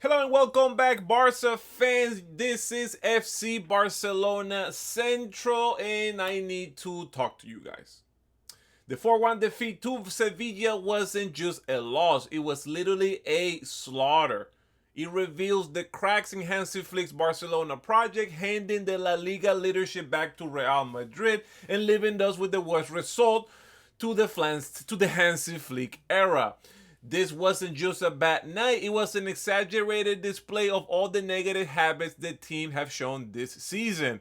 Hello and welcome back, Barca fans. This is FC Barcelona Central, and I need to talk to you guys. The 4-1 defeat to Sevilla wasn't just a loss, it was literally a slaughter. It reveals the cracks in Hansi Flick's Barcelona project, handing the La Liga leadership back to Real Madrid and leaving us with the worst result to the Hansi Flick era. This wasn't just a bad night, it was an exaggerated display of all the negative habits the team have shown this season.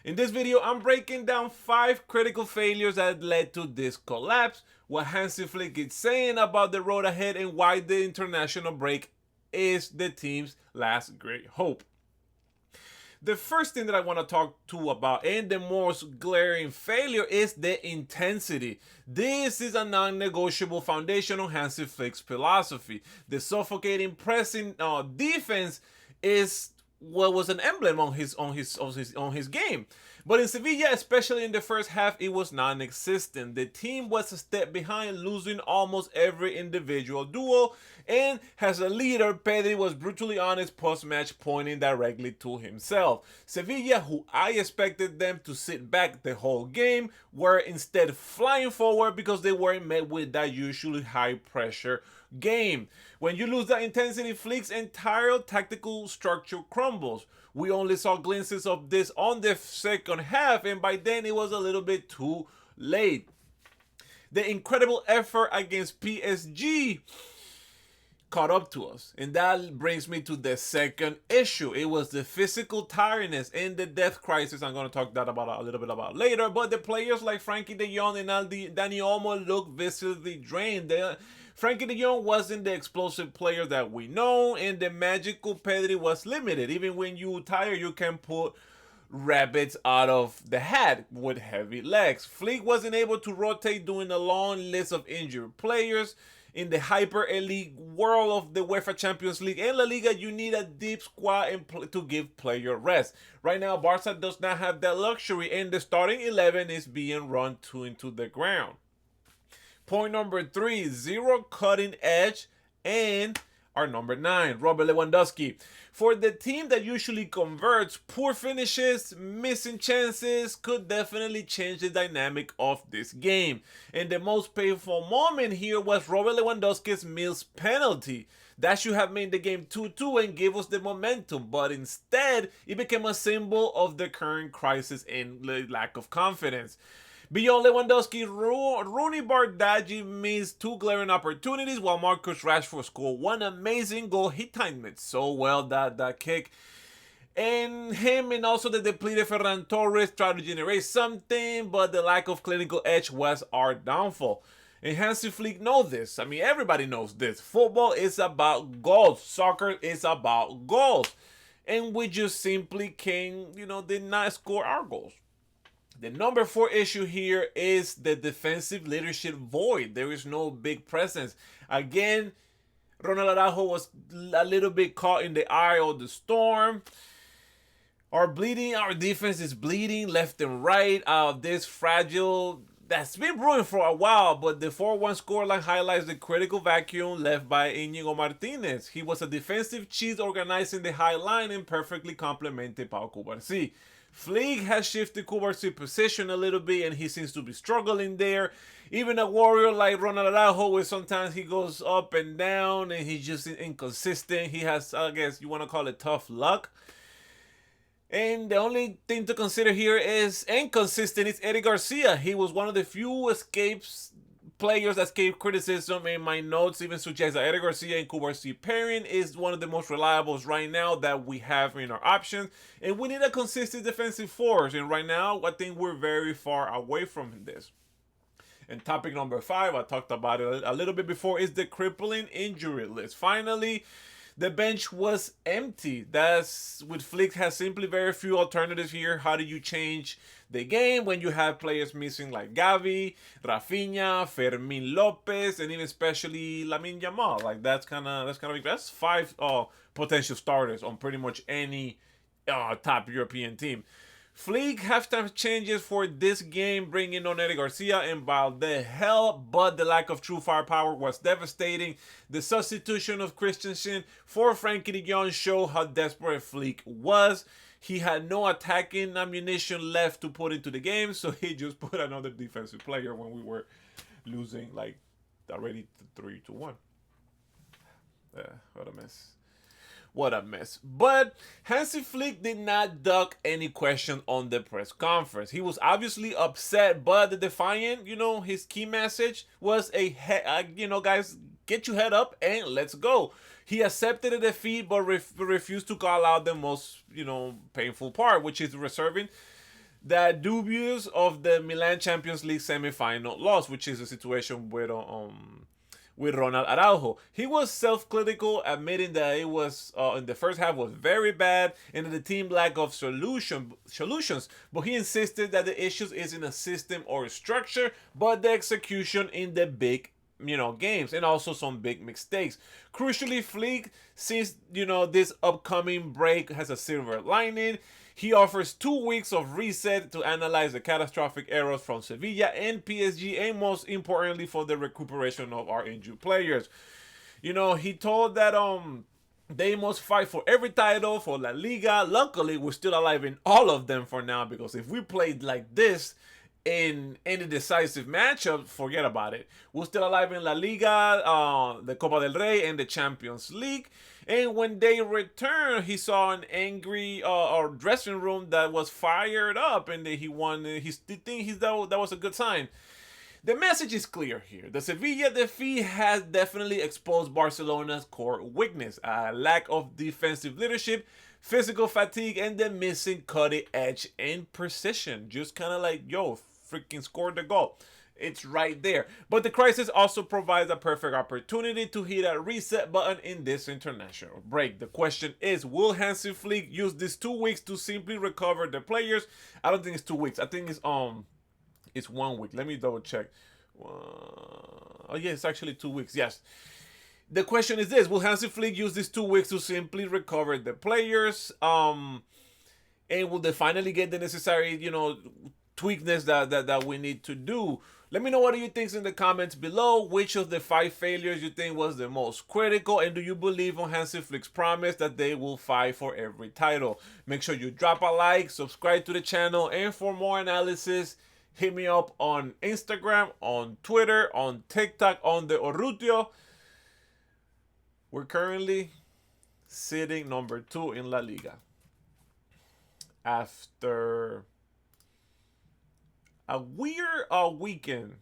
In this video, I'm breaking down 5 critical failures that led to this collapse, what Hansi Flick is saying about the road ahead, and why the international break is the team's last great hope. The first thing that I want to talk to about, and the most glaring failure, is the intensity. This is a non-negotiable foundation on Hansi Flick's philosophy. The suffocating pressing defense is what was an emblem on his game. But in Sevilla, especially in the first half, it was non-existent. The team was a step behind, losing almost every individual duel, and as a leader, Pedri was brutally honest post-match, pointing directly to himself. Sevilla, who I expected them to sit back the whole game, were instead flying forward because they weren't met with that usually high-pressure game. When you lose that intensity, Flick's entire tactical structure crumbles. We only saw glimpses of this on the second half, and by then it was a little bit too late. The incredible effort against PSG caught up to us, and that brings me to the second issue. It was the physical tiredness and the death crisis. I'm going to talk about a little bit about later, but the players like Frankie de Jong and Dani Olmo look visibly drained. Frankie de Jong wasn't the explosive player that we know, and the magical Pedri was limited. Even when you tire, you can put rabbits out of the hat with heavy legs. Flick wasn't able to rotate, doing a long list of injured players. In the hyper elite world of the UEFA Champions League and La Liga, you need a deep squad to give player rest. Right now, Barca does not have that luxury, and the starting 11 is being run into the ground. Point number 3, zero cutting edge, and our number 9, Robert Lewandowski. For the team that usually converts, poor finishes, missing chances could definitely change the dynamic of this game. And the most painful moment here was Robert Lewandowski's missed penalty. That should have made the game 2-2 and give us the momentum, but instead, it became a symbol of the current crisis and lack of confidence. Beyond Lewandowski, Rooney Bardghji missed 2 glaring opportunities, while Marcus Rashford scored 1 amazing goal. He timed it so well, that kick. And him and also the depleted Ferran Torres tried to generate something, but the lack of clinical edge was our downfall. And Hansi Flick knows this. I mean, everybody knows this. Football is about goals. Soccer is about goals. And we just simply did not score our goals. The number 4 issue here is the defensive leadership void. There is no big presence. Again, Ronald Araujo was a little bit caught in the eye of the storm. Our defense is bleeding left and right. This fragile that's been brewing for a while, but the 4-1 scoreline highlights the critical vacuum left by Íñigo Martínez. He was a defensive cheese organizing the high line and perfectly complemented Pau Cubarsí. Flick has shifted Cubarsy's position a little bit, and he seems to be struggling there. Even a warrior like Ronald Araujo, where sometimes he goes up and down, and he's just inconsistent. He has, I guess you want to call it tough luck. And the only thing to consider here is inconsistent. It's Eric Garcia. He was one of the few players that escape criticism. In my notes even suggest that Eric Garcia and Cubarsí pairing is one of the most reliables right now that we have in our options. And we need a consistent defensive force. And right now, I think we're very far away from this. And topic number 5, I talked about it a little bit before, is the crippling injury list. Finally, the bench was empty. That's with Flick has simply very few alternatives here. How do you change the game when you have players missing like Gavi, Rafinha, Fermín López, and even especially Lamine Yamal? Like that's 5 potential starters on pretty much any top European team. Flick halftime changes for this game, bringing on Eddie Garcia and Valde help, but the lack of true firepower was devastating. The substitution of Christensen for Frankie de Jong showed how desperate Flick was. He had no attacking ammunition left to put into the game, so he just put another defensive player when we were losing like already 3-1. What a mess. What a mess. But Hansi Flick did not duck any question on the press conference. He was obviously upset, but the defiant, his key message was guys, get your head up and let's go. He accepted a defeat, but refused to call out the most, painful part, which is reserving the dubious of the Milan Champions League semi-final loss, which is a situation with Ronald Araujo. He was self-critical, admitting that it was in the first half was very bad and that the team lack of solutions. But he insisted that the issues isn't a system or a structure, but the execution in the big games, and also some big mistakes. Crucially, Flick, since this upcoming break has a silver lining, he offers 2 weeks of reset to analyze the catastrophic errors from Sevilla and PSG, and most importantly for the recuperation of our injured players. He told that they must fight for every title for La Liga. Luckily, we're still alive in all of them for now, because if we played like this in any decisive matchup, forget about it. We're still alive in La Liga, the Copa del Rey, and the Champions League. And when they returned, he saw an angry dressing room that was fired up, and he wanted. He think that was a good sign. The message is clear here. The Sevilla defeat has definitely exposed Barcelona's core weakness: a lack of defensive leadership, physical fatigue, and the missing cutting edge and precision. Just kind of like, freaking scored the goal. It's right there. But the crisis also provides a perfect opportunity to hit a reset button in this international break. The question is, will Hansi Flick use these 2 weeks to simply recover the players? I don't think it's 2 weeks. I think it's 1 week. Let me double check. It's actually 2 weeks. Yes. The question is this: will Hansi Flick use these 2 weeks to simply recover the players? And will they finally get the necessary, tweakness that we need to do? Let me know what you think in the comments below. Which of the 5 failures you think was the most critical, and do you believe on Hansi Flick's promise that they will fight for every title? Make sure you drop a like, subscribe to the channel, and for more analysis, hit me up on Instagram, on Twitter, on TikTok, on the Orrutio. We're currently sitting number 2 in La Liga after a weird weekend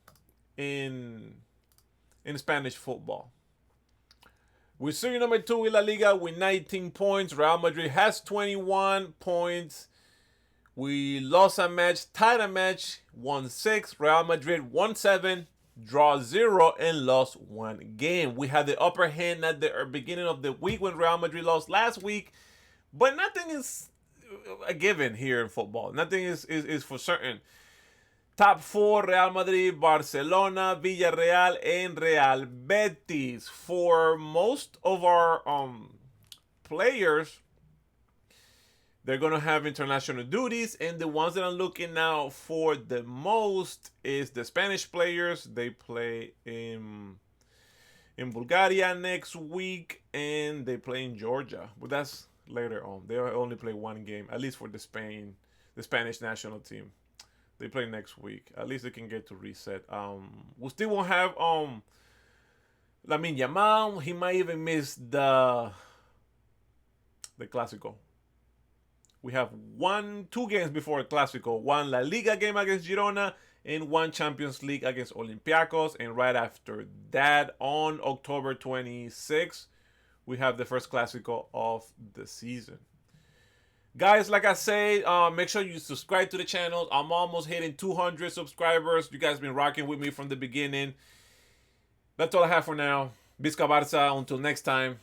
in Spanish football. We're sitting number 2 in La Liga with 19 points. Real Madrid has 21 points. We lost a match, tied a match, won 6. Real Madrid won 7, draw 0, and lost 1 game. We had the upper hand at the beginning of the week when Real Madrid lost last week, but nothing is a given here in football. Nothing is for certain. Top 4, Real Madrid, Barcelona, Villarreal, and Real Betis. For most of our players, they're going to have international duties, and the ones that I'm looking out for the most is the Spanish players. They play in Bulgaria next week, and they play in Georgia. But that's later on. They only play 1 game, at least for the Spanish national team. They play next week. At least they can get to reset. We still won't have Lamine Yamal. He might even miss the Clásico. We have 2 games before the Clásico. 1 La Liga game against Girona and 1 Champions League against Olympiacos. And right after that, on October 26th, we have the first Clásico of the season. Guys, like I say, make sure you subscribe to the channel. I'm almost hitting 200 subscribers. You guys been rocking with me from the beginning. That's all I have for now. Visca Barça. Until next time.